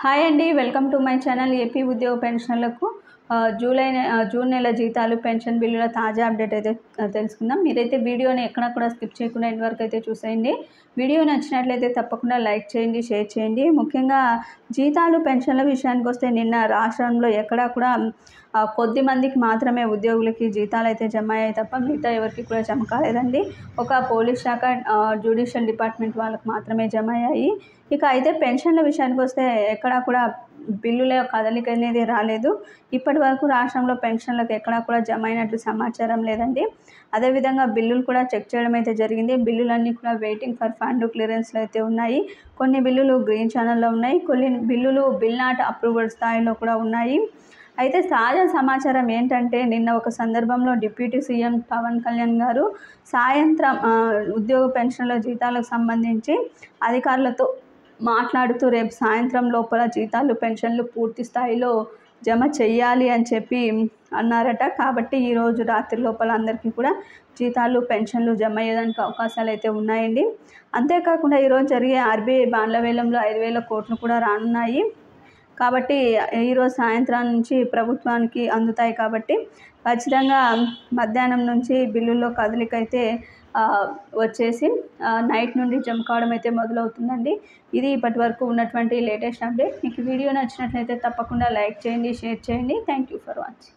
Hi అండి, welcome to my channel. AP ఉద్యోగ పెన్షన్లకు జూన్ నెల జీతాలు పెన్షన్ బిల్లుల తాజా అప్డేట్ అయితే తెలుసుకుందాం. మీరైతే వీడియోని ఎక్కడ కూడా స్కిప్ చేయకుండా ఎండ్ వరకు అయితే చూసేయండి. వీడియో నచ్చినట్లయితే తప్పకుండా లైక్ చేయండి, షేర్ చేయండి. ముఖ్యంగా జీతాలు పెన్షన్ల విషయానికి వస్తే నిన్న రాష్ట్రంలో ఎక్కడా కూడా కొద్ది మందికి మాత్రమే ఉద్యోగులకి జీతాలు అయితే జమ అయ్యాయి తప్ప మిగతా ఎవరికి కూడా జమ కాలేదండి. ఒక పోలీస్ శాఖ, జ్యుడిషియల్ డిపార్ట్మెంట్ వాళ్ళకి మాత్రమే జమ అయ్యాయి. ఇక అయితే పెన్షన్ల విషయానికి వస్తే ఎక్కడా కూడా బిల్లుల కదలిక అనేది రాలేదు. ఇప్పటి వరకు రాష్ట్రంలో పెన్షన్లకు ఎక్కడా కూడా జమ అయినట్లు సమాచారం లేదండి. అదేవిధంగా బిల్లులు కూడా చెక్ చేయడం అయితే జరిగింది. బిల్లులన్నీ కూడా వెయిటింగ్ ఫర్ ఫండ్ క్లియరెన్స్లో అయితే ఉన్నాయి. కొన్ని బిల్లులు గ్రీన్ ఛానల్లో ఉన్నాయి, కొన్ని బిల్లులు బిల్ నాట్ అప్రూవల్ స్థాయిలో కూడా ఉన్నాయి. అయితే తాజా సమాచారం ఏంటంటే, నిన్న ఒక సందర్భంలో డిప్యూటీ సీఎం పవన్ కళ్యాణ్ గారు సాయంత్రం ఉద్యోగ పెన్షన్ల జీతాలకు సంబంధించి అధికారులతో మాట్లాడుతూ రేపు సాయంత్రం లోపల జీతాలు పెన్షన్లు పూర్తి స్థాయిలో జమ చెయ్యాలి అని చెప్పి అన్నారట. కాబట్టి ఈరోజు రాత్రి లోపల అందరికీ కూడా జీతాలు పెన్షన్లు జమ అయ్యేదానికి అవకాశాలు అయితే ఉన్నాయండి. అంతేకాకుండా ఈరోజు జరిగే ఆర్బీఐ బాండ్ల వేలంలో 5,000 కోట్లు కూడా రానున్నాయి. కాబట్టి ఈరోజు సాయంత్రం నుంచి ప్రభుత్వానికి అందుతాయి. కాబట్టి ఖచ్చితంగా మధ్యాహ్నం నుంచి బిల్లుల్లో కదలిక అయితే వచ్చేసి నైట్ నుండి జమ కావడం అయితే మొదలవుతుందండి. ఇది ఇప్పటి వరకు ఉన్నటువంటి లేటెస్ట్ అప్డేట్. మీకు వీడియో నచ్చినట్లయితే తప్పకుండా లైక్ చేయండి, షేర్ చేయండి. Thank you for watching.